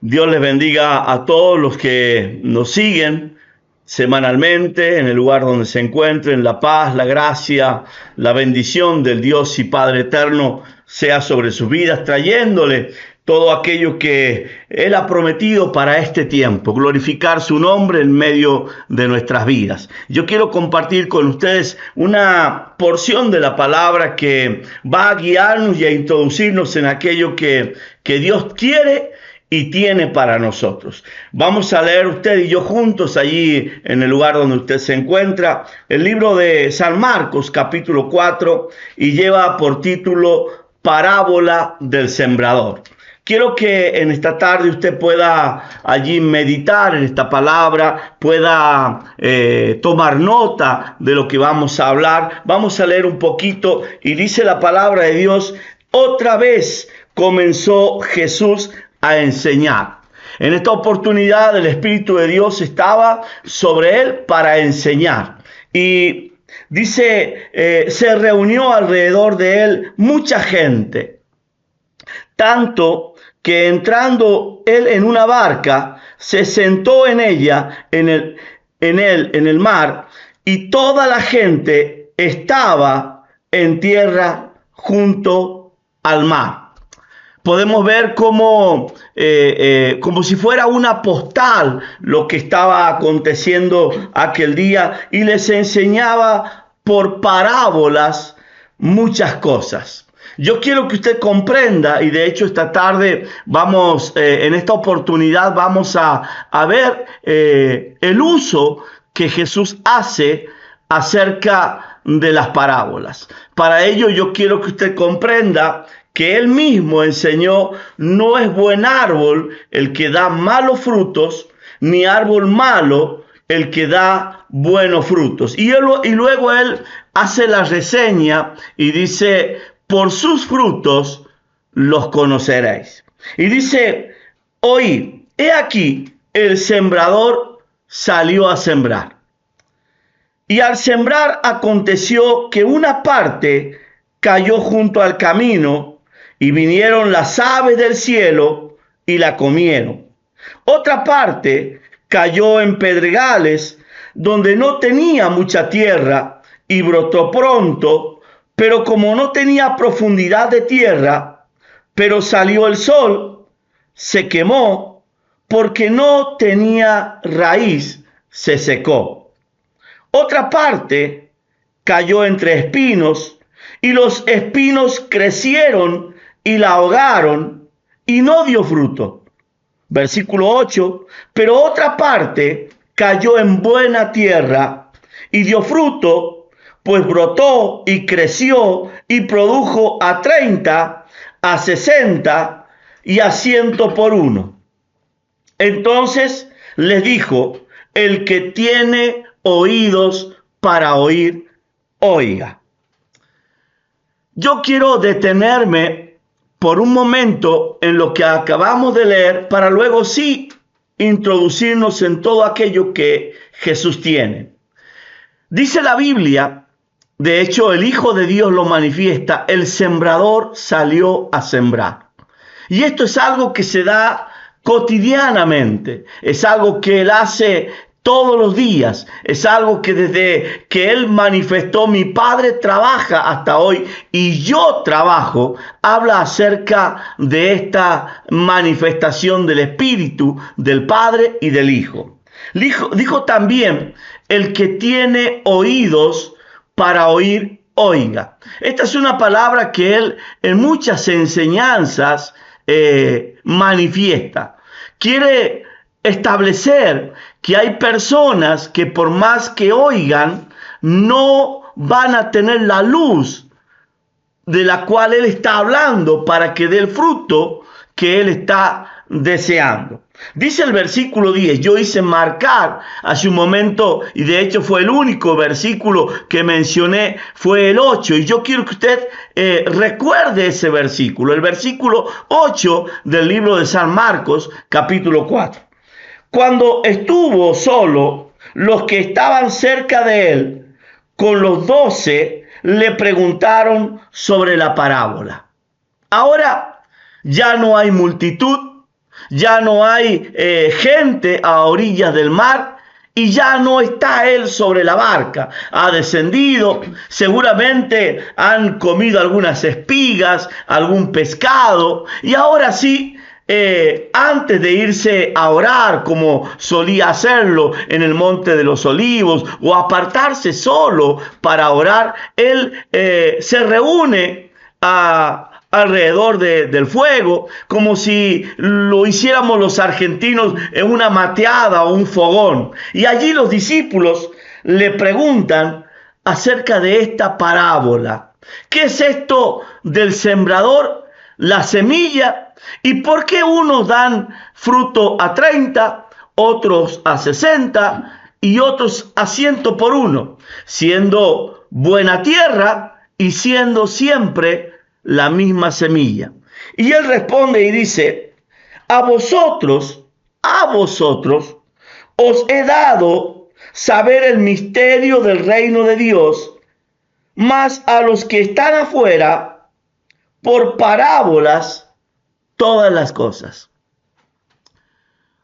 Dios les bendiga a todos los que nos siguen semanalmente en el lugar donde se encuentren. La paz, la gracia, la bendición del Dios y Padre eterno sea sobre sus vidas, trayéndole todo aquello que Él ha prometido para este tiempo, glorificar su nombre en medio de nuestras vidas. Yo quiero compartir con ustedes una porción de la palabra que va a guiarnos y a introducirnos en aquello que Dios quiere y tiene para nosotros. Vamos a leer usted y yo juntos allí en el lugar donde usted se encuentra el libro de San Marcos capítulo 4 y lleva por título Parábola del Sembrador. Quiero que en esta tarde usted pueda allí meditar en esta palabra, pueda tomar nota de lo que vamos a hablar. Vamos a leer un poquito y dice la palabra de Dios: otra vez comenzó Jesús a enseñar. En esta oportunidad el Espíritu de Dios estaba sobre él para enseñar. Y dice, se reunió alrededor de él mucha gente, tanto que entrando él en una barca, se sentó en ella, en el mar, y toda la gente estaba en tierra junto al mar. Podemos ver como si fuera una postal lo que estaba aconteciendo aquel día, y les enseñaba por parábolas muchas cosas. Yo quiero que usted comprenda, y de hecho esta tarde en esta oportunidad vamos a ver el uso que Jesús hace acerca de las parábolas. Para ello yo quiero que usted comprenda que él mismo enseñó: no es buen árbol el que da malos frutos, ni árbol malo el que da buenos frutos. Y luego él hace la reseña y dice: por sus frutos los conoceréis. Y dice: oí, he aquí, el sembrador salió a sembrar. Y al sembrar aconteció que una parte cayó junto al camino, y vinieron las aves del cielo y la comieron. Otra parte cayó en pedregales, donde no tenía mucha tierra, y brotó pronto, pero como no tenía profundidad de tierra, pero salió el sol, se quemó, porque no tenía raíz, se secó. Otra parte cayó entre espinos, y los espinos crecieron y la ahogaron, y no dio fruto. Versículo 8, pero otra parte cayó en buena tierra y dio fruto, pues brotó y creció y produjo a 30, a 60 y a 100 por uno. Entonces les dijo: el que tiene oídos para oír, oiga. Yo quiero detenerme por un momento en lo que acabamos de leer, para luego sí introducirnos en todo aquello que Jesús tiene. Dice la Biblia, de hecho el Hijo de Dios lo manifiesta: el sembrador salió a sembrar. Y esto es algo que se da cotidianamente, es algo que Él hace todos los días, es algo que desde que Él manifestó: mi Padre trabaja hasta hoy y yo trabajo. Habla acerca de esta manifestación del Espíritu, del Padre y del Hijo. Dijo también: el que tiene oídos para oír, oiga. Esta es una palabra que Él en muchas enseñanzas manifiesta. Quiere establecer que hay personas que por más que oigan, no van a tener la luz de la cual Él está hablando para que dé el fruto que Él está deseando. Dice el versículo 10, yo hice marcar hace un momento, y de hecho fue el único versículo que mencioné, fue el 8, y yo quiero que usted recuerde ese versículo, el versículo 8 del libro de San Marcos, capítulo 4. Cuando estuvo solo, los que estaban cerca de él, con los 12, le preguntaron sobre la parábola. Ahora ya no hay multitud, ya no hay gente a orillas del mar y ya no está él sobre la barca. Ha descendido, seguramente han comido algunas espigas, algún pescado y ahora sí, antes de irse a orar como solía hacerlo en el Monte de los Olivos o apartarse solo para orar, él se reúne alrededor del fuego, como si lo hiciéramos los argentinos en una mateada o un fogón. Y allí los discípulos le preguntan acerca de esta parábola. ¿Qué es esto del sembrador, la semilla? ¿Y por qué unos dan fruto a 30, otros a 60 y otros a 100 por uno? Siendo buena tierra y siendo siempre la misma semilla. Y él responde y dice: a vosotros os he dado saber el misterio del reino de Dios, mas a los que están afuera, por parábolas, todas las cosas.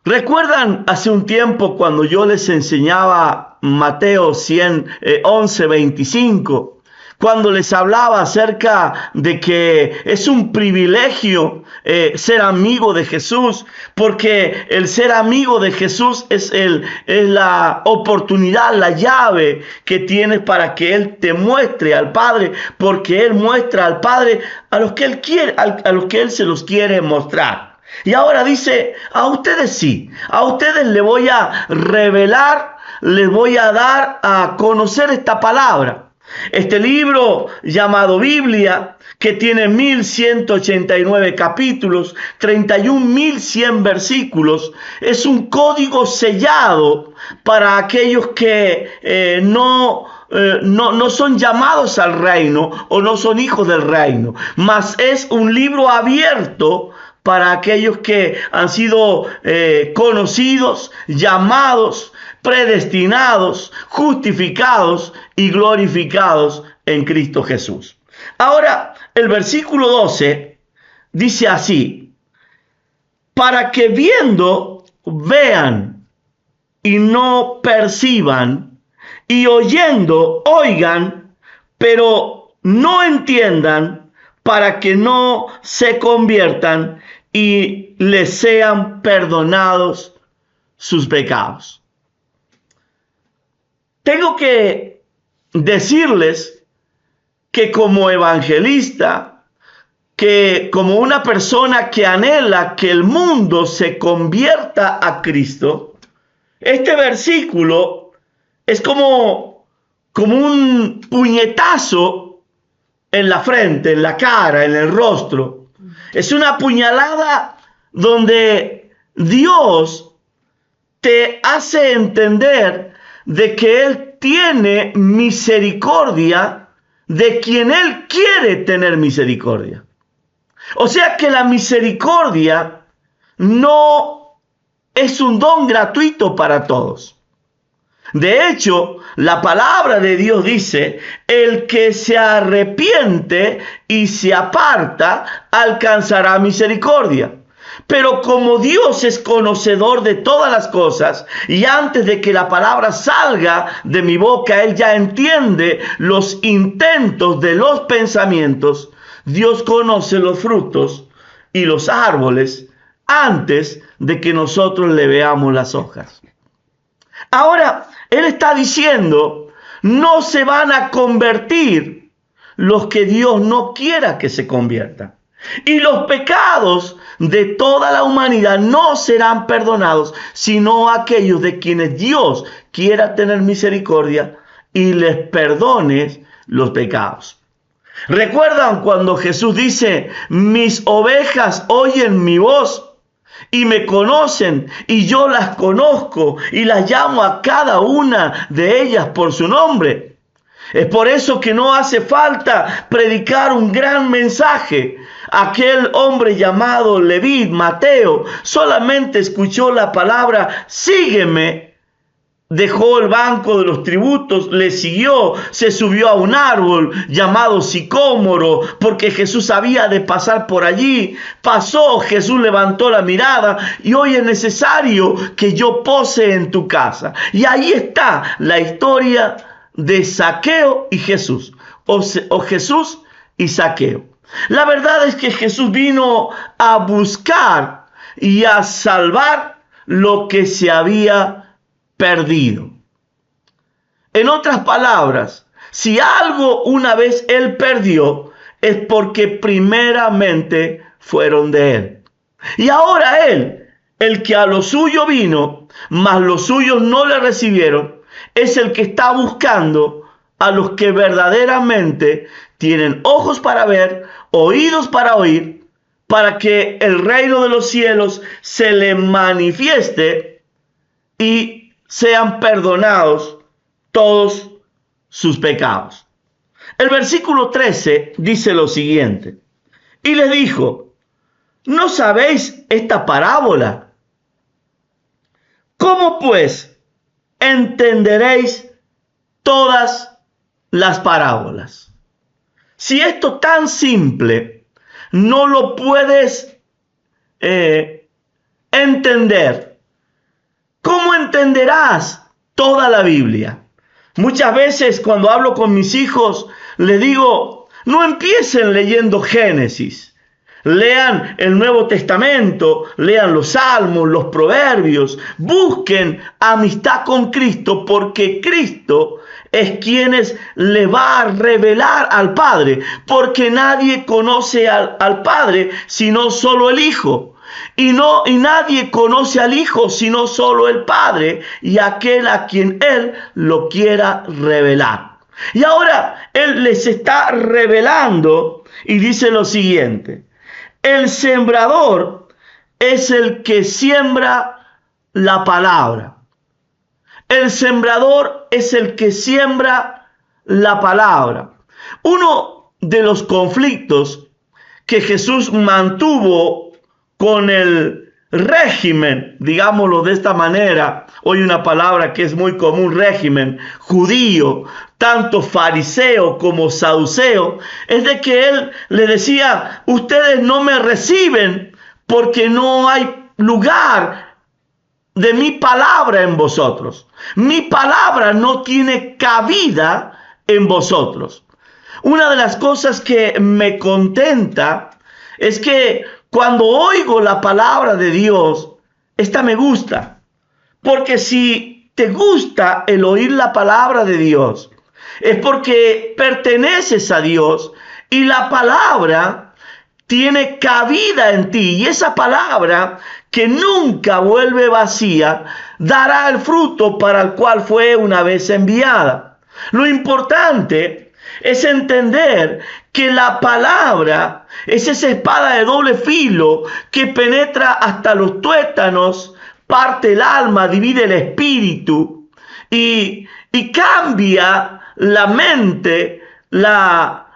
¿Recuerdan hace un tiempo cuando yo les enseñaba Mateo 11:25? Cuando les hablaba acerca de que es un privilegio ser amigo de Jesús, porque el ser amigo de Jesús es la oportunidad, la llave que tienes para que Él te muestre al Padre, porque Él muestra al Padre a los que Él quiere, a los que Él se los quiere mostrar. Y ahora dice: a ustedes sí, a ustedes les voy a revelar, les voy a dar a conocer esta palabra. Este libro llamado Biblia, que tiene 1189 capítulos, 31.100 versículos, es un código sellado para aquellos que no son llamados al reino o no son hijos del reino, mas es un libro abierto para aquellos que han sido conocidos, llamados, predestinados, justificados y glorificados en Cristo Jesús. Ahora, el versículo 12 dice así: para que viendo, vean y no perciban, y oyendo, oigan, pero no entiendan, para que no se conviertan y les sean perdonados sus pecados. Tengo que decirles que como evangelista, que como una persona que anhela que el mundo se convierta a Cristo, este versículo es como un puñetazo en la frente, en la cara, en el rostro. Es una puñalada donde Dios te hace entender de que Él tiene misericordia de quien Él quiere tener misericordia. O sea que la misericordia no es un don gratuito para todos. De hecho, la palabra de Dios dice: el que se arrepiente y se aparta alcanzará misericordia. Pero como Dios es conocedor de todas las cosas, y antes de que la palabra salga de mi boca, Él ya entiende los intentos de los pensamientos. Dios conoce los frutos y los árboles antes de que nosotros le veamos las hojas. Ahora, Él está diciendo: no se van a convertir los que Dios no quiera que se conviertan. Y los pecados de toda la humanidad no serán perdonados, sino aquellos de quienes Dios quiera tener misericordia y les perdone los pecados. ¿Recuerdan cuando Jesús dice: mis ovejas oyen mi voz y me conocen, y yo las conozco y las llamo a cada una de ellas por su nombre? Es por eso que no hace falta predicar un gran mensaje. Aquel hombre llamado Leví, Mateo, solamente escuchó la palabra sígueme dejó el banco de los tributos, le siguió, se subió a un árbol llamado sicómoro, porque Jesús había de pasar por allí. Pasó, Jesús levantó la mirada y hoy es necesario que yo pose en tu casa. Y ahí está la historia de Zaqueo y Jesús, o Jesús y Zaqueo. La verdad es que Jesús vino a buscar y a salvar lo que se había perdido. En otras palabras, si algo una vez él perdió, es porque primeramente fueron de él. Y ahora él, el que a lo suyo vino, mas los suyos no le recibieron, es el que está buscando a los que verdaderamente tienen ojos para ver, oídos para oír, para que el reino de los cielos se le manifieste y sean perdonados todos sus pecados. El versículo 13 dice lo siguiente: y les dijo, ¿no sabéis esta parábola? ¿Cómo pues entenderéis todas las parábolas? Si esto tan simple no lo puedes entender, ¿cómo entenderás toda la Biblia? Muchas veces cuando hablo con mis hijos, les digo, no empiecen leyendo Génesis. Lean el Nuevo Testamento, lean los Salmos, los Proverbios, busquen amistad con Cristo, porque Cristo es quien le va a revelar al Padre, porque nadie conoce al Padre sino solo el Hijo. Y nadie conoce al Hijo sino solo el Padre y aquel a quien Él lo quiera revelar. Y ahora Él les está revelando y dice lo siguiente: el sembrador es el que siembra la palabra. El sembrador es el que siembra la palabra. Uno de los conflictos que Jesús mantuvo con el régimen, digámoslo de esta manera, hoy una palabra que es muy común, régimen judío, tanto fariseo como saduceo, es de que él le decía, ustedes no me reciben porque no hay lugar de mi palabra en vosotros. Mi palabra no tiene cabida en vosotros. Una de las cosas que me contenta es que cuando oigo la palabra de Dios, esta me gusta. Porque si te gusta el oír la palabra de Dios, es porque perteneces a Dios y la palabra tiene cabida en ti. Y esa palabra, que nunca vuelve vacía, dará el fruto para el cual fue una vez enviada. Lo importante es entender que la palabra es esa espada de doble filo que penetra hasta los tuétanos, parte el alma, divide el espíritu y cambia la mente, la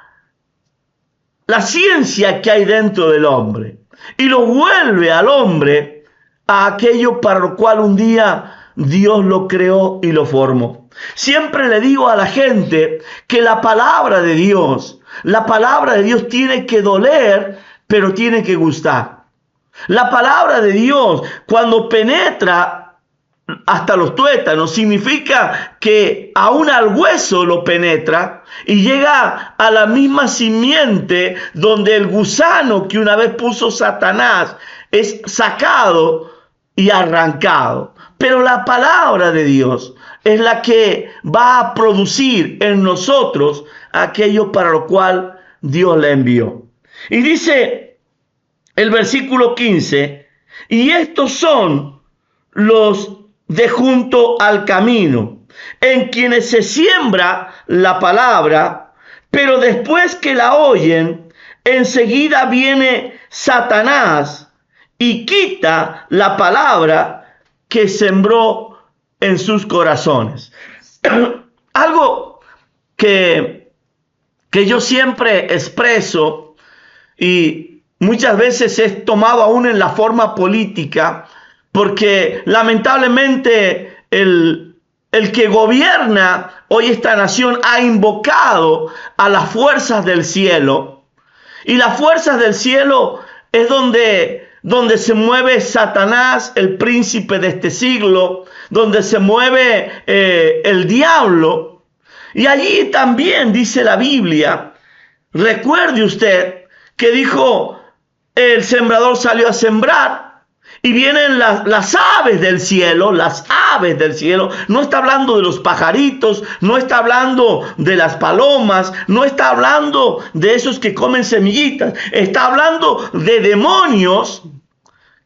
ciencia que hay dentro del hombre, y lo vuelve al hombre a aquello para lo cual un día Dios lo creó y lo formó. Siempre le digo a la gente que la palabra de Dios tiene que doler, pero tiene que gustar. La palabra de Dios, cuando penetra hasta los tuétanos, significa que aún al hueso lo penetra y llega a la misma simiente donde el gusano que una vez puso Satanás es sacado y arrancado. Pero la palabra de Dios es la que va a producir en nosotros aquello para lo cual Dios la envió. Y dice el versículo 15, y estos son los de junto al camino, en quienes se siembra la palabra, pero después que la oyen, enseguida viene Satanás y quita la palabra que sembró en sus corazones. Algo que yo siempre expreso y muchas veces es tomado aún en la forma política, porque lamentablemente el el que gobierna hoy esta nación ha invocado a las fuerzas del cielo. Y las fuerzas del cielo es donde se mueve Satanás, el príncipe de este siglo, donde se mueve el diablo. Y allí también dice la Biblia, recuerde usted que dijo, el sembrador salió a sembrar. Y vienen las aves del cielo, no está hablando de los pajaritos, no está hablando de las palomas, no está hablando de esos que comen semillitas, está hablando de demonios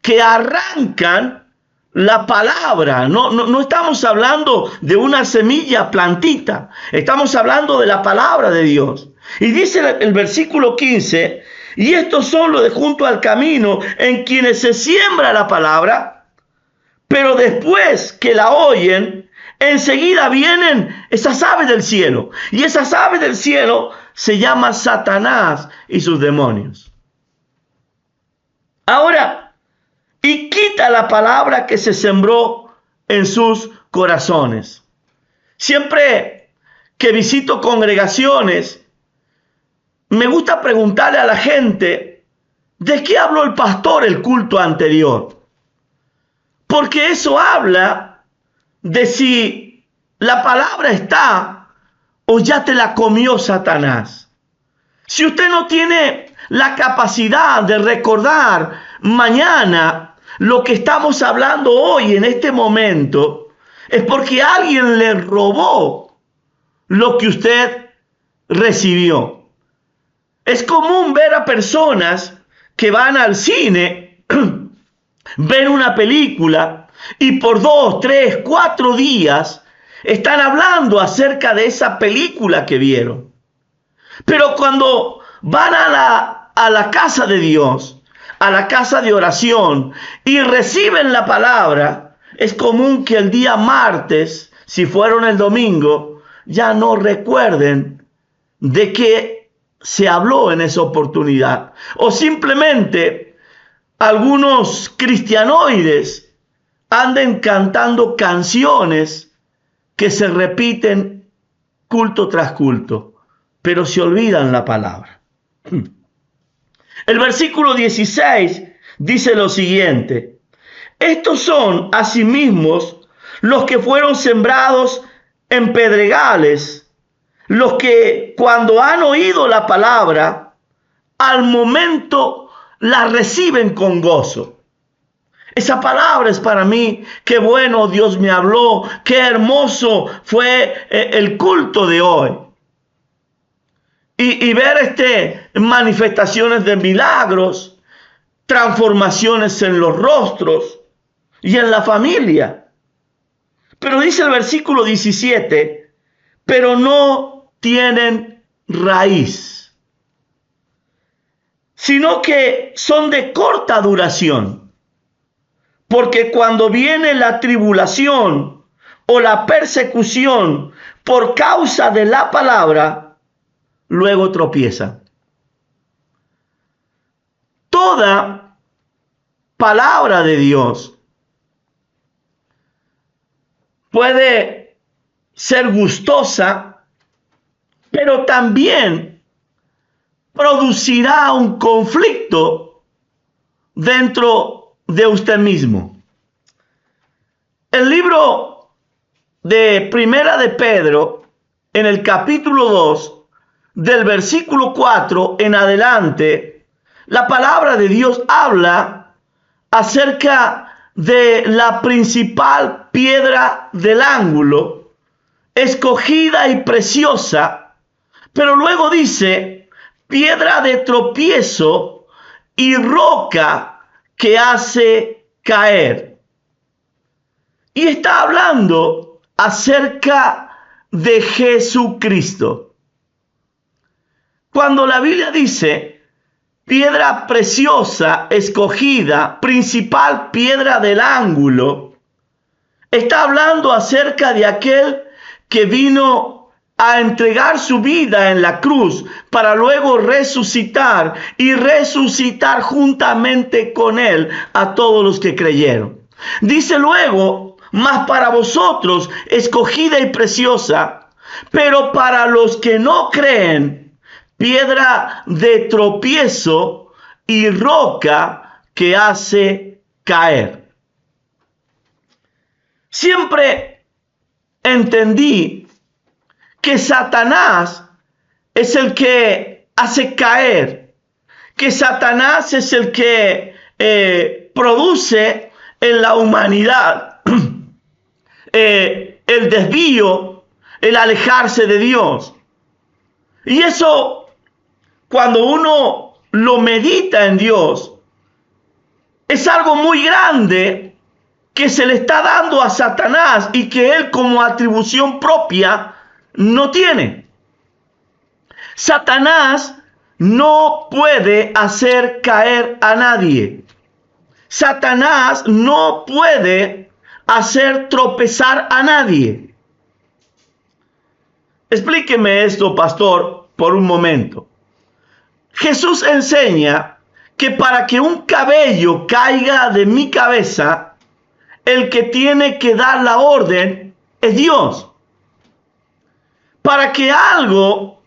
que arrancan la palabra. No estamos hablando de una semilla plantita, estamos hablando de la palabra de Dios. Y dice el versículo 15, y estos son los de junto al camino en quienes se siembra la palabra, pero después que la oyen, enseguida vienen esas aves del cielo. Y esas aves del cielo se llaman Satanás y sus demonios. Ahora, y quita la palabra que se sembró en sus corazones. Siempre que visito congregaciones, me gusta preguntarle a la gente, ¿de qué habló el pastor el culto anterior? Porque eso habla de si la palabra está o ya te la comió Satanás. Si usted no tiene la capacidad de recordar mañana lo que estamos hablando hoy en este momento, es porque alguien le robó lo que usted recibió. Es común ver a personas que van al cine, ven una película y por 2, 3, 4 días están hablando acerca de esa película que vieron. Pero cuando van a la casa de Dios, a la casa de oración y reciben la palabra, es común que el día martes, si fueron el domingo, ya no recuerden de qué se habló en esa oportunidad. O simplemente algunos cristianoides anden cantando canciones que se repiten culto tras culto, pero se olvidan la palabra. El versículo 16 dice lo siguiente: estos son asimismo los que fueron sembrados en pedregales, los que cuando han oído la palabra, al momento la reciben con gozo. Esa palabra es para mí, qué bueno Dios me habló, qué hermoso fue el culto de hoy. Y ver manifestaciones de milagros, transformaciones en los rostros y en la familia. Pero dice el versículo 17, pero no tienen raíz, sino que son de corta duración. Porque cuando viene la tribulación o la persecución por causa de la palabra, luego tropiezan. Toda palabra de Dios puede ser gustosa, pero también producirá un conflicto dentro de usted mismo. El libro de Primera de Pedro, en el capítulo 2, del versículo 4 en adelante, la palabra de Dios habla acerca de la principal piedra del ángulo, escogida y preciosa. Pero luego dice, piedra de tropiezo y roca que hace caer. Y está hablando acerca de Jesucristo. Cuando la Biblia dice, piedra preciosa, escogida, principal piedra del ángulo, está hablando acerca de aquel que vino a entregar su vida en la cruz para luego resucitar y resucitar juntamente con él a todos los que creyeron. Dice luego, mas para vosotros escogida y preciosa, pero para los que no creen, piedra de tropiezo y roca que hace caer. Siempre entendí que Satanás es el que hace caer, que Satanás es el que produce en la humanidad el desvío, el alejarse de Dios. Y eso, cuando uno lo medita en Dios, es algo muy grande que se le está dando a Satanás y que él como atribución propia no tiene. Satanás no puede hacer caer a nadie. Satanás no puede hacer tropezar a nadie. Explíqueme esto, pastor, por un momento. Jesús enseña que para que un cabello caiga de mi cabeza, el que tiene que dar la orden es Dios. Para que algo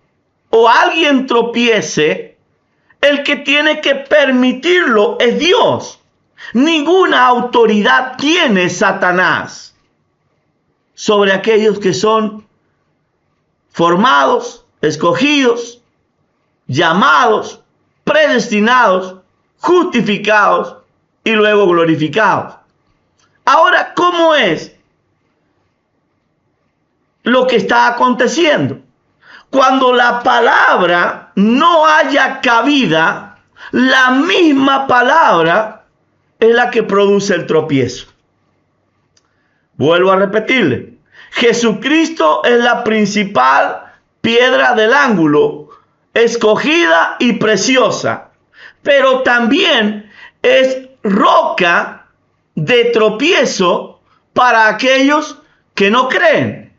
o alguien tropiece, el que tiene que permitirlo es Dios. Ninguna autoridad tiene Satanás sobre aquellos que son formados, escogidos, llamados, predestinados, justificados y luego glorificados. Ahora, ¿cómo es lo que está aconteciendo? Cuando la palabra no haya cabida, la misma palabra es la que produce el tropiezo. Vuelvo a repetirle. Jesucristo es la principal piedra del ángulo, escogida y preciosa, pero también es roca de tropiezo para aquellos que no creen.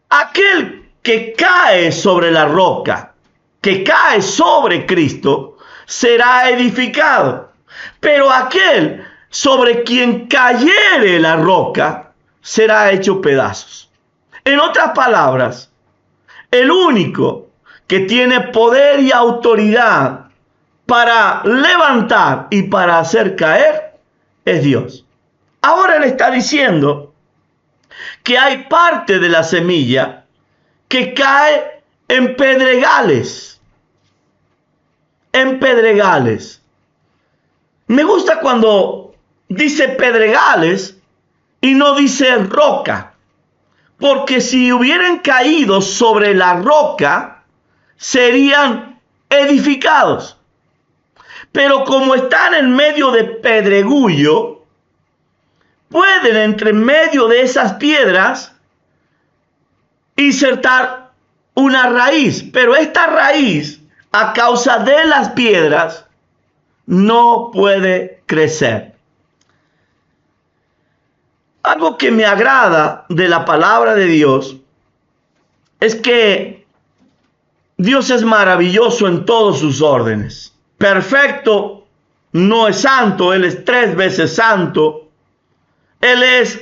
Aquel que cae sobre la roca, que cae sobre Cristo, será edificado. Pero aquel sobre quien cayere la roca, será hecho pedazos. En otras palabras, el único que tiene poder y autoridad para levantar y para hacer caer es Dios. Ahora le está diciendo que hay parte de la semilla que cae en pedregales. En pedregales. Me gusta cuando dice pedregales y no dice roca. Porque si hubieran caído sobre la roca, serían edificados. Pero como están en medio de pedregullo, pueden entre medio de esas piedras insertar una raíz. Pero esta raíz, a causa de las piedras, no puede crecer. Algo que me agrada de la palabra de Dios es que Dios es maravilloso en todos sus órdenes. Perfecto, no es santo, Él es 3 veces santo. Él es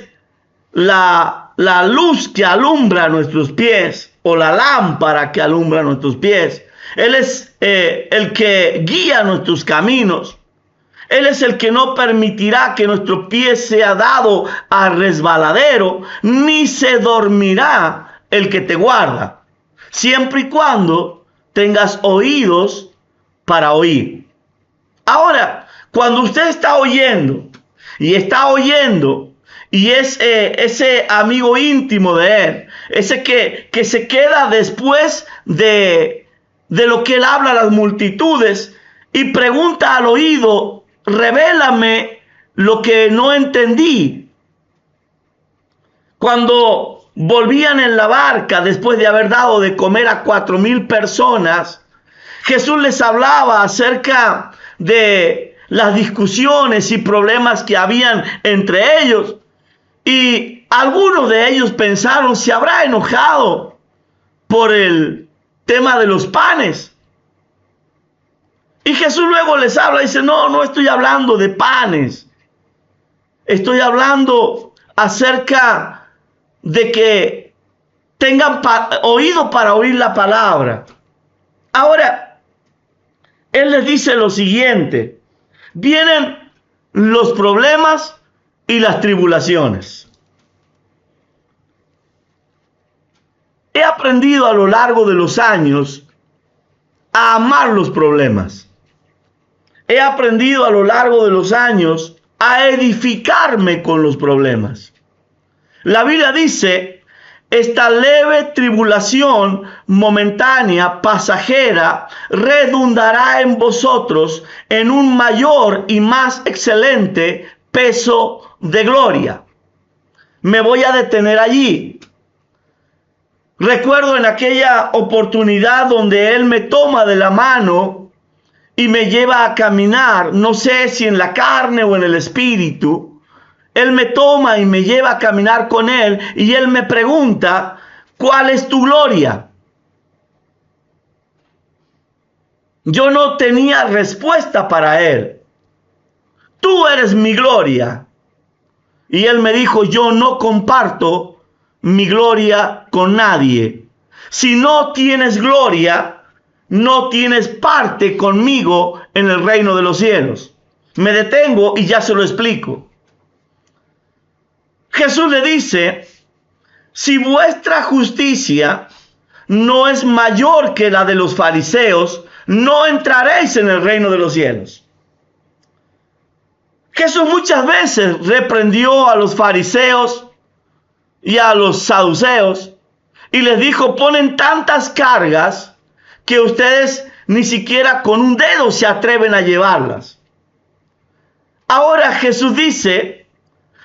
la luz que alumbra nuestros pies, o la lámpara que alumbra nuestros pies. Él es el que guía nuestros caminos. Él es el que no permitirá que nuestro pie sea dado a resbaladero, ni se dormirá el que te guarda, siempre y cuando tengas oídos para oír. Ahora, cuando usted está oyendo, y es ese amigo íntimo de él, ese que se queda después de lo que él habla a las multitudes y pregunta al oído, revélame lo que no entendí. Cuando volvían en la barca después de haber dado de comer a 4,000 personas, Jesús les hablaba acerca de las discusiones y problemas que habían entre ellos. Y algunos de ellos pensaron, ¿se habrá enojado por el tema de los panes? Y Jesús luego les habla y dice, no estoy hablando de panes. Estoy hablando acerca de que tengan oído para oír la palabra. Ahora, Él les dice lo siguiente: vienen los problemas y las tribulaciones. He aprendido a lo largo de los años a amar los problemas. He aprendido a lo largo de los años a edificarme con los problemas. La Biblia dice: esta leve tribulación momentánea, pasajera, redundará en vosotros en un mayor y más excelente peso de gloria. Me voy a detener allí. Recuerdo en aquella oportunidad donde Él me toma de la mano y me lleva a caminar, no sé si en la carne o en el espíritu. Él me toma y me lleva a caminar con Él y Él me pregunta: ¿cuál es tu gloria? Yo no tenía respuesta para Él. Tú eres mi gloria. Y Él me dijo: yo no comparto mi gloria con nadie. Si no tienes gloria, no tienes parte conmigo en el reino de los cielos. Me detengo y ya se lo explico. Jesús le dice: si vuestra justicia no es mayor que la de los fariseos, no entraréis en el reino de los cielos. Jesús muchas veces reprendió a los fariseos y a los saduceos y les dijo: ponen tantas cargas que ustedes ni siquiera con un dedo se atreven a llevarlas. Ahora Jesús dice: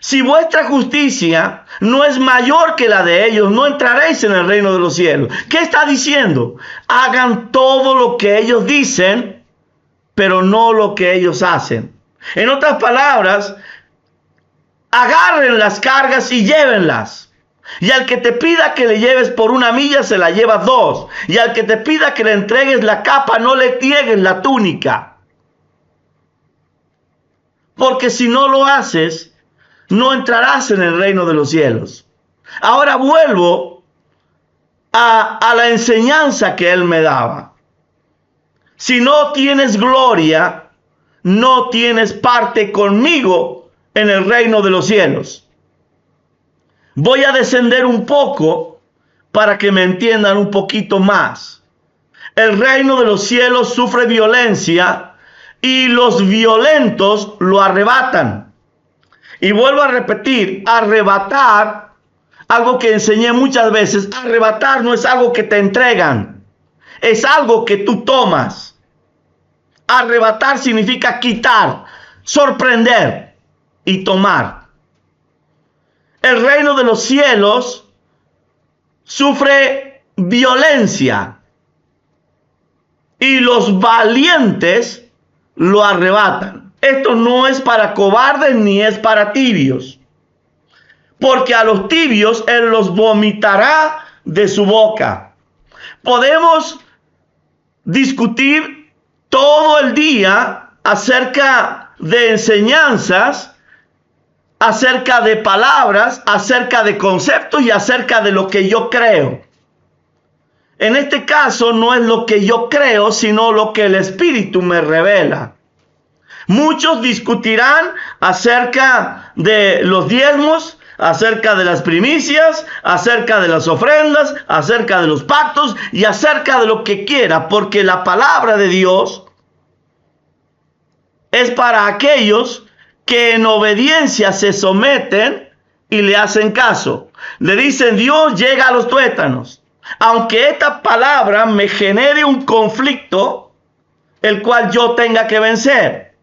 si vuestra justicia no es mayor que la de ellos, no entraréis en el reino de los cielos. ¿Qué está diciendo? Hagan todo lo que ellos dicen, pero no lo que ellos hacen. En otras palabras, agarren las cargas y llévenlas. Y al que te pida que le lleves por 1 milla, se la llevas 2. Y al que te pida que le entregues la capa, no le niegues la túnica. Porque si no lo haces, no entrarás en el reino de los cielos. Ahora vuelvo a la enseñanza que Él me daba. Si no tienes gloria, no tienes parte conmigo en el reino de los cielos. Voy a descender un poco para que me entiendan un poquito más. El reino de los cielos sufre violencia y los violentos lo arrebatan. Y vuelvo a repetir: arrebatar, algo que enseñé muchas veces, arrebatar no es algo que te entregan, es algo que tú tomas. Arrebatar significa quitar, sorprender y tomar. El reino de los cielos sufre violencia y los valientes lo arrebatan. Esto no es para cobardes ni es para tibios, porque a los tibios Él los vomitará de su boca. Podemos discutir todo el día acerca de enseñanzas, acerca de palabras, acerca de conceptos y acerca de lo que yo creo. En este caso no es lo que yo creo, sino lo que el Espíritu me revela. Muchos discutirán acerca de los diezmos, acerca de las primicias, acerca de las ofrendas, acerca de los pactos y acerca de lo que quiera, porque la palabra de Dios es para aquellos que en obediencia se someten y le hacen caso. Le dicen: Dios llega a los tuétanos. Aunque esta palabra me genere un conflicto, el cual yo tenga que vencer.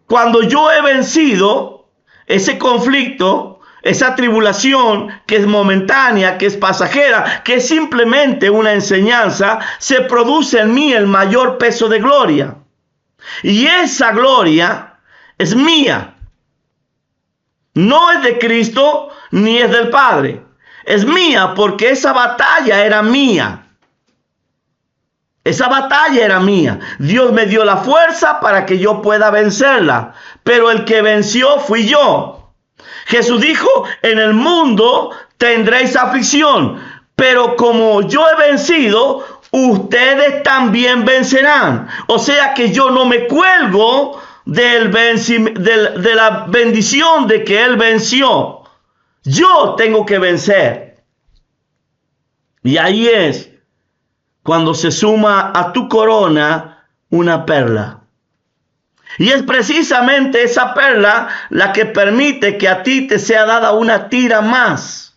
Cuando yo he vencido ese conflicto, esa tribulación que es momentánea, que es pasajera, que es simplemente una enseñanza, se produce en mí el mayor peso de gloria. Y esa gloria es mía. No es de Cristo ni es del Padre. Es mía porque esa batalla era mía. Esa batalla era mía. Dios me dio la fuerza para que yo pueda vencerla. Pero el que venció fui yo. Jesús dijo, en el mundo tendréis aflicción. Pero como yo he vencido, ustedes también vencerán. O sea que yo no me cuelgo de la bendición de que Él venció. Yo tengo que vencer. Y ahí es cuando se suma a tu corona una perla. Y es precisamente esa perla la que permite que a ti te sea dada una tira más.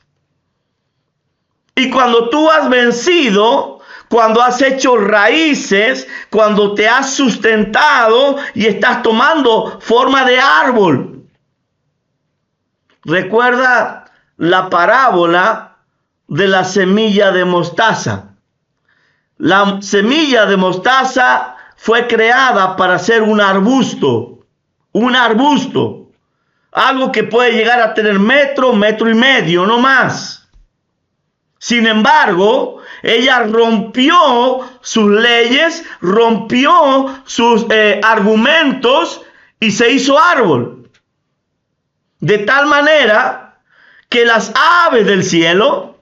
Y cuando tú has vencido, cuando has hecho raíces, cuando te has sustentado y estás tomando forma de árbol. Recuerda la parábola de la semilla de mostaza. La semilla de mostaza fue creada para ser un arbusto, algo que puede llegar a tener metro y medio, no más. Sin embargo, ella rompió sus leyes, rompió sus argumentos y se hizo árbol. De tal manera que las aves del cielo,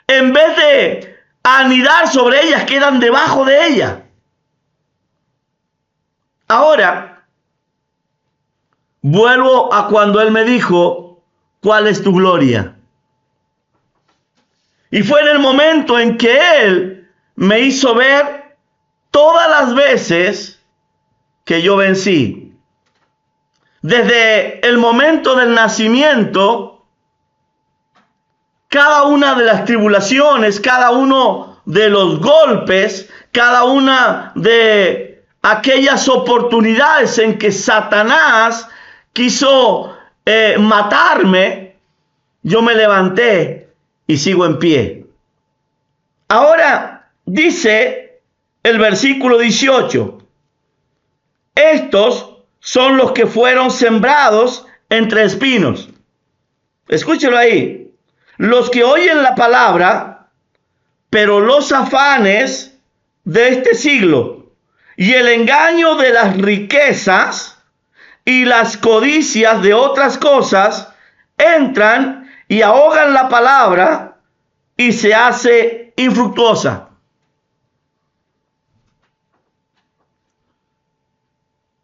en vez de anidar sobre ellas, quedan debajo de ella. Ahora, vuelvo a cuando Él me dijo, ¿cuál es tu gloria? Y fue en el momento en que Él me hizo ver todas las veces que yo vencí. Desde el momento del nacimiento, cada una de las tribulaciones, cada uno de los golpes, cada una de aquellas oportunidades en que Satanás quiso matarme, yo me levanté y sigo en pie. Ahora dice el versículo 18, estos son los que fueron sembrados entre espinos. Escúchelo ahí. Los que oyen la palabra, pero los afanes de este siglo y el engaño de las riquezas y las codicias de otras cosas entran y ahogan la palabra y se hace infructuosa.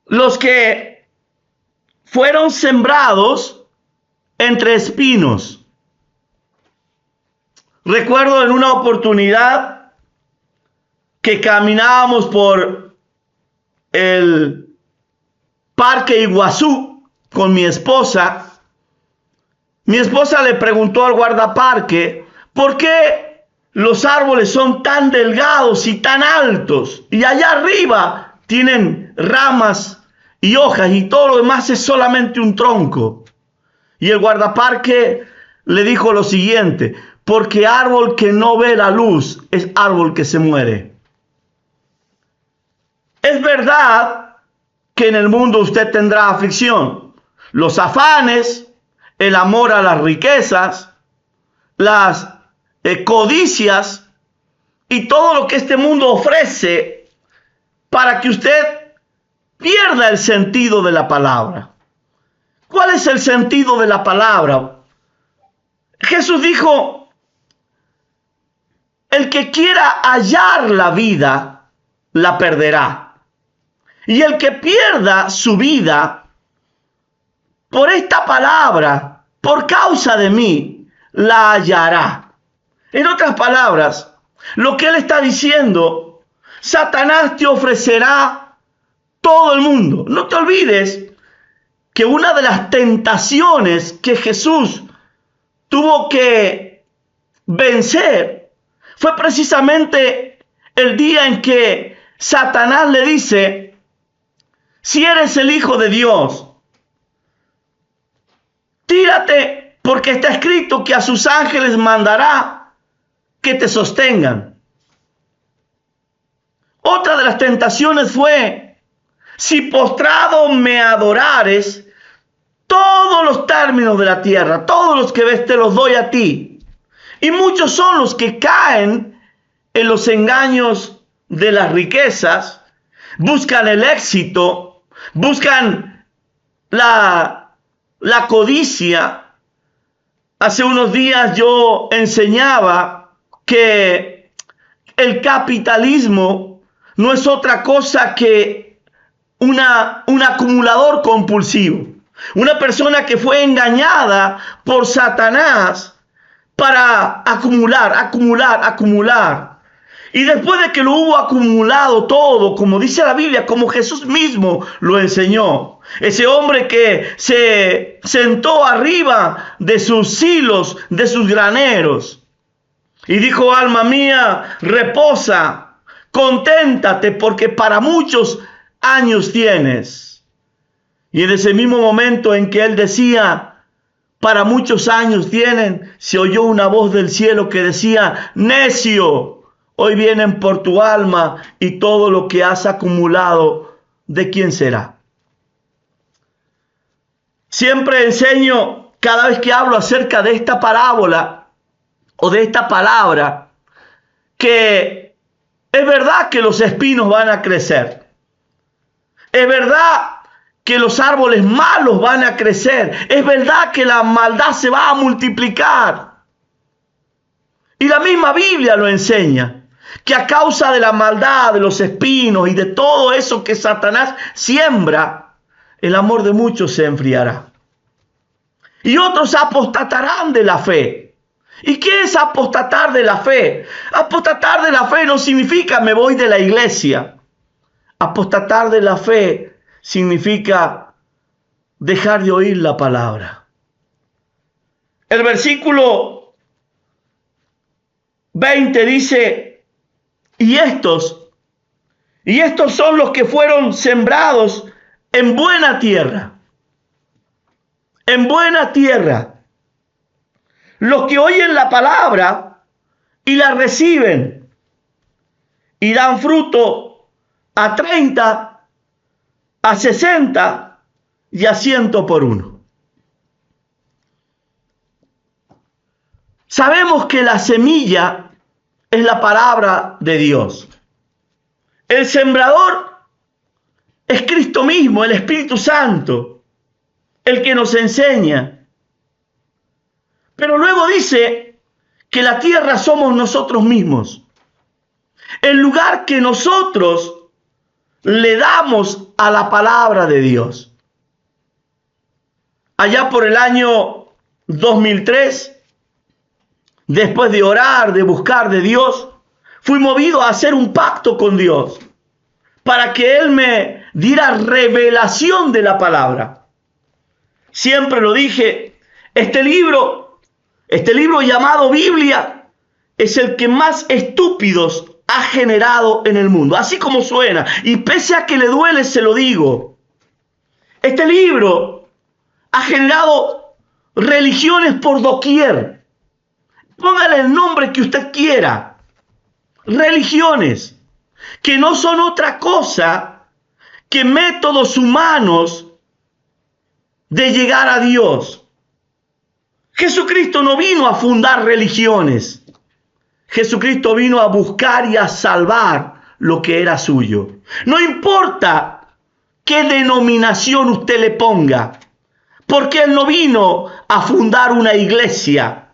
Los que fueron sembrados entre espinos. Recuerdo en una oportunidad que caminábamos por el Parque Iguazú con mi esposa. Mi esposa le preguntó al guardaparque por qué los árboles son tan delgados y tan altos y allá arriba tienen ramas y hojas y todo lo demás es solamente un tronco. Y el guardaparque le dijo lo siguiente: porque árbol que no ve la luz es árbol que se muere. Es verdad que en el mundo usted tendrá aflicción. Los afanes, el amor a las riquezas, las codicias y todo lo que este mundo ofrece para que usted pierda el sentido de la palabra. ¿Cuál es el sentido de la palabra? Jesús dijo: el que quiera hallar la vida, la perderá. Y el que pierda su vida por esta palabra, por causa de mí, la hallará. En otras palabras, lo que Él está diciendo, Satanás te ofrecerá todo el mundo. No te olvides que una de las tentaciones que Jesús tuvo que vencer fue precisamente el día en que Satanás le dice: si eres el Hijo de Dios, tírate, porque está escrito que a sus ángeles mandará que te sostengan. Otra de las tentaciones fue: si postrado me adorares, todos los términos de la tierra, todos los que ves, te los doy a ti. Y muchos son los que caen en los engaños de las riquezas, buscan el éxito, buscan la codicia. Hace unos días yo enseñaba que el capitalismo no es otra cosa que un acumulador compulsivo. Una persona que fue engañada por Satanás para acumular. Y después de que lo hubo acumulado todo, como dice la Biblia, como Jesús mismo lo enseñó, ese hombre que se sentó arriba de sus silos, de sus graneros, y dijo: alma mía, reposa, conténtate, porque para muchos años tienes. Y en ese mismo momento en que él decía: para muchos años tienen, se oyó una voz del cielo que decía: necio, hoy vienen por tu alma y todo lo que has acumulado, ¿de quién será? Siempre enseño, cada vez que hablo acerca de esta parábola o de esta palabra, que es verdad que los espinos van a crecer. Es verdad que los árboles malos van a crecer. Es verdad que la maldad se va a multiplicar. Y la misma Biblia lo enseña, que a causa de la maldad, de los espinos y de todo eso que Satanás siembra, el amor de muchos se enfriará. Y otros apostatarán de la fe. ¿Y qué es apostatar de la fe? Apostatar de la fe no significa me voy de la iglesia. Apostatar de la fe significa dejar de oír la palabra. El versículo 20 dice: y estos son los que fueron sembrados en buena tierra. En buena tierra. Los que oyen la palabra y la reciben y dan fruto a 30, a 60 y a 100 por uno. Sabemos que la semilla es la palabra de Dios. El sembrador es Cristo mismo, el Espíritu Santo, el que nos enseña. Pero luego dice que la tierra somos nosotros mismos. El lugar que nosotros le damos a la palabra de Dios. Allá por el año 2003, después de orar, de buscar de Dios, fui movido a hacer un pacto con Dios para que Él me diera revelación de la palabra. Siempre lo dije, este libro llamado Biblia es el que más estúpidos ha generado en el mundo, así como suena, y pese a que le duele se lo digo. Este libro ha generado religiones por doquier. Póngale el nombre que usted quiera. Religiones que no son otra cosa que métodos humanos de llegar a Dios. Jesucristo no vino a fundar religiones. Jesucristo vino a buscar y a salvar lo que era suyo. No importa qué denominación usted le ponga, porque Él no vino a fundar una iglesia.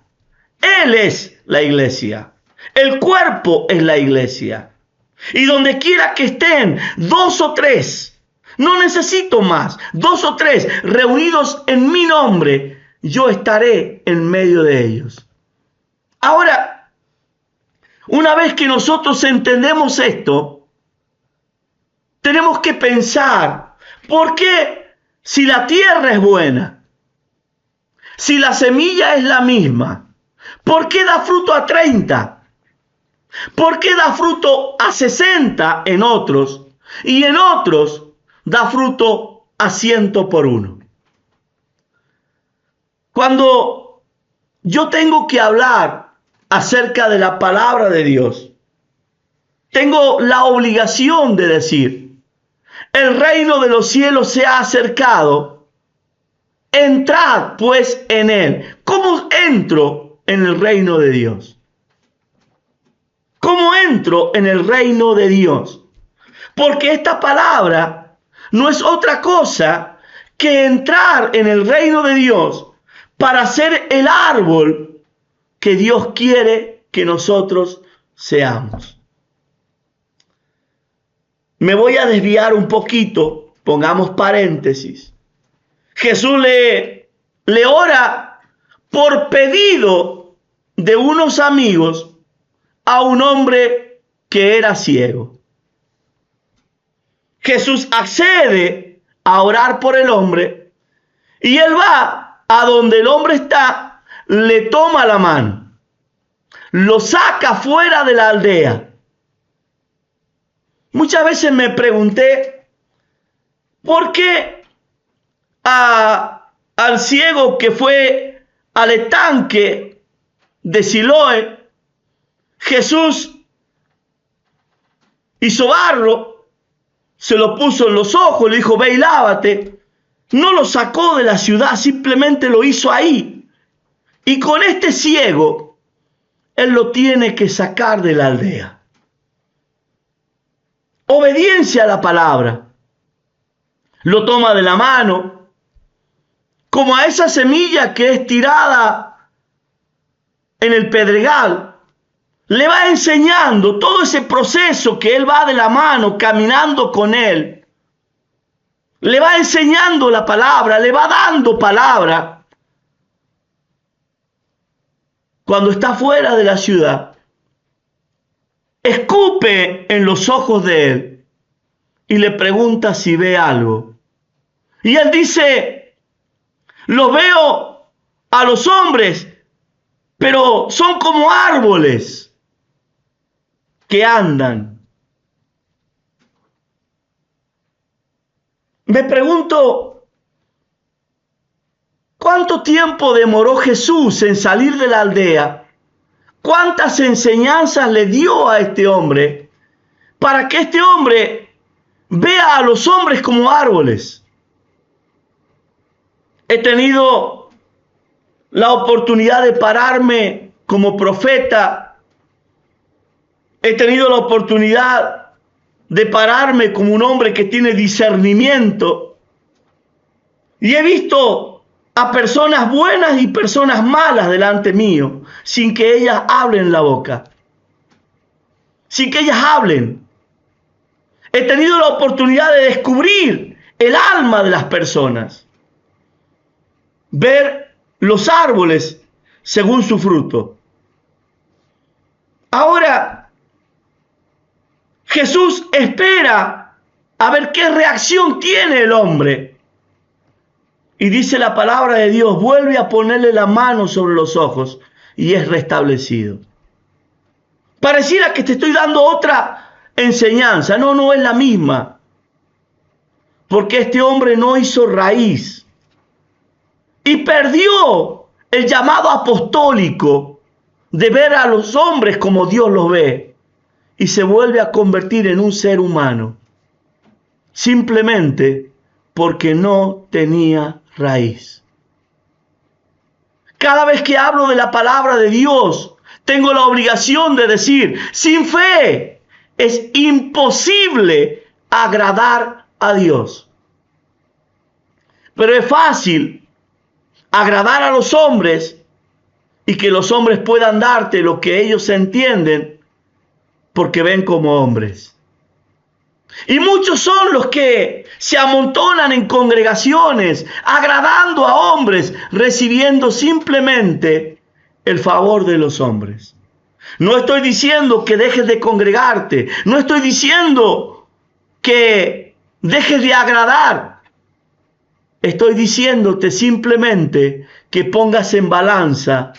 Él es la iglesia. El cuerpo es la iglesia. Y donde quiera que estén 2 o 3, no necesito más, 2 o 3 reunidos en mi nombre, yo estaré en medio de ellos. Ahora, una vez que nosotros entendemos esto, tenemos que pensar, ¿por qué si la tierra es buena, si la semilla es la misma, por qué da fruto a 30? ¿Por qué da fruto a 60 en otros y en otros da fruto a 100 por uno? Cuando yo tengo que hablar acerca de la palabra de Dios, tengo la obligación de decir: el reino de los cielos se ha acercado, entrad pues en él. ¿Cómo entro en el reino de Dios? ¿Cómo entro en el reino de Dios? Porque esta palabra no es otra cosa que entrar en el reino de Dios para ser el árbol que Dios quiere que nosotros seamos. Me voy a desviar un poquito, pongamos paréntesis. Jesús le ora por pedido de unos amigos a un hombre que era ciego. Jesús accede a orar por el hombre y él va a donde el hombre está, le toma la mano, lo saca fuera de la aldea. Muchas veces me pregunté, ¿por qué al ciego que fue al estanque de Siloé, Jesús hizo barro, se lo puso en los ojos, le dijo, ve y lávate? No lo sacó de la ciudad, simplemente lo hizo ahí. Y con este ciego, él lo tiene que sacar de la aldea. Obediencia a la palabra. Lo toma de la mano, como a esa semilla que es tirada en el pedregal. Le va enseñando todo ese proceso que él va de la mano, caminando con él. Le va enseñando la palabra, le va dando palabra. Cuando está fuera de la ciudad, escupe en los ojos de él y le pregunta si ve algo. Y él dice, los veo a los hombres, pero son como árboles que andan. Me pregunto, ¿cuánto tiempo demoró Jesús en salir de la aldea? ¿Cuántas enseñanzas le dio a este hombre para que este hombre vea a los hombres como árboles? He tenido la oportunidad de pararme como profeta. He tenido la oportunidad de pararme como un hombre que tiene discernimiento. Y he visto a personas buenas y personas malas delante mío, sin que ellas hablen la boca. Sin que ellas hablen. He tenido la oportunidad de descubrir el alma de las personas. Ver los árboles según su fruto. Ahora, Jesús espera a ver qué reacción tiene el hombre. Y dice la palabra de Dios, vuelve a ponerle la mano sobre los ojos y es restablecido. Pareciera que te estoy dando otra enseñanza. No, no es la misma. Porque este hombre no hizo raíz. Y perdió el llamado apostólico de ver a los hombres como Dios los ve. Y se vuelve a convertir en un ser humano. Simplemente porque no tenía raíz. Cada vez que hablo de la palabra de Dios, tengo la obligación de decir, sin fe es imposible agradar a Dios. Pero es fácil agradar a los hombres y que los hombres puedan darte lo que ellos entienden porque ven como hombres. Y muchos son los que se amontonan en congregaciones, agradando a hombres, recibiendo simplemente el favor de los hombres. No estoy diciendo que dejes de congregarte, no estoy diciendo que dejes de agradar. Estoy diciéndote simplemente que pongas en balanza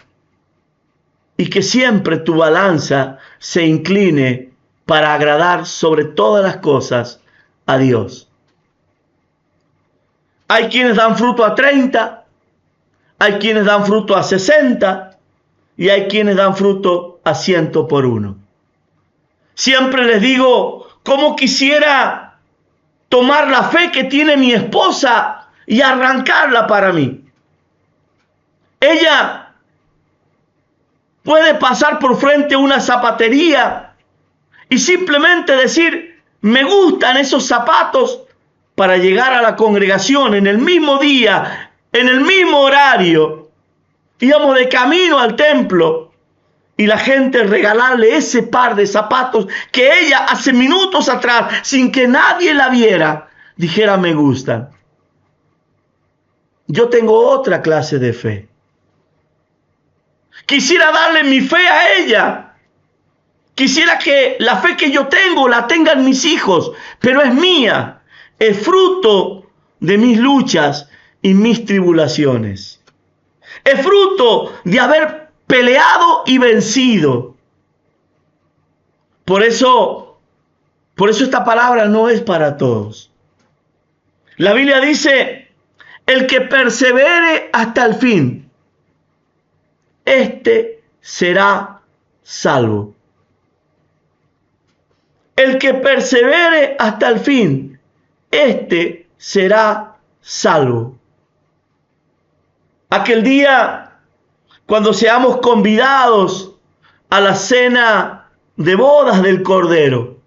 y que siempre tu balanza se incline para agradar sobre todas las cosas a Dios. Hay quienes dan fruto a 30, hay quienes dan fruto a 60 y hay quienes dan fruto a 100 por uno. Siempre les digo, cómo quisiera tomar la fe que tiene mi esposa y arrancarla para mí. Ella puede pasar por frente a una zapatería y simplemente decir, me gustan esos zapatos, para llegar a la congregación en el mismo día, en el mismo horario. Íbamos de camino al templo y la gente regalarle ese par de zapatos que ella hace minutos atrás, sin que nadie la viera, dijera me gustan. Yo tengo otra clase de fe. Quisiera darle mi fe a ella. Quisiera que la fe que yo tengo la tengan mis hijos, pero es mía. Es fruto de mis luchas y mis tribulaciones. Es fruto de haber peleado y vencido. Por eso esta palabra no es para todos. La Biblia dice, el que persevere hasta el fin, este será salvo. El que persevere hasta el fin, este será salvo. Aquel día, cuando seamos convidados a la cena de bodas del Cordero,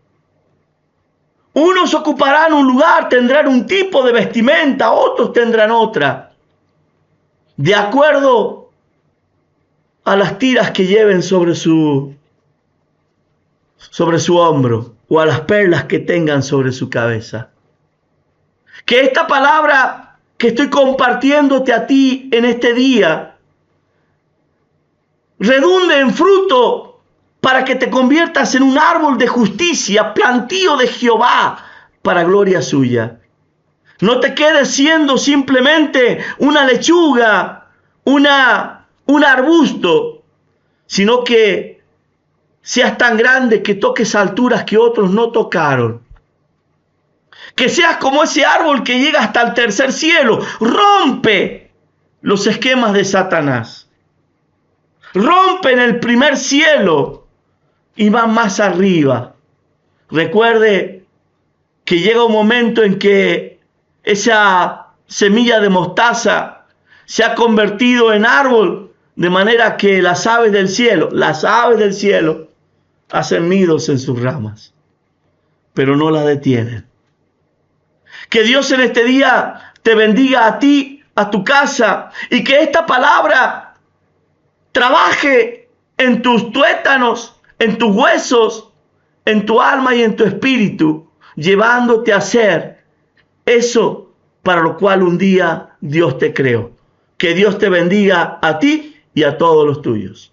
unos ocuparán un lugar, tendrán un tipo de vestimenta, otros tendrán otra, de acuerdo a las tiras que lleven sobre su hombro o a las perlas que tengan sobre su cabeza. Que esta palabra que estoy compartiéndote a ti en este día redunde en fruto para que te conviertas en un árbol de justicia, plantío de Jehová para gloria suya. No te quedes siendo simplemente una lechuga, un arbusto, sino que seas tan grande que toques alturas que otros no tocaron. Que seas como ese árbol que llega hasta el tercer cielo. Rompe los esquemas de Satanás. Rompe en el primer cielo y va más arriba. Recuerde que llega un momento en que esa semilla de mostaza se ha convertido en árbol, de manera que las aves del cielo hacen nidos en sus ramas, pero no la detienen. Que Dios en este día te bendiga a ti, a tu casa, y que esta palabra trabaje en tus tuétanos, en tus huesos, en tu alma y en tu espíritu, llevándote a hacer eso para lo cual un día Dios te creó. Que Dios te bendiga a ti y a todos los tuyos.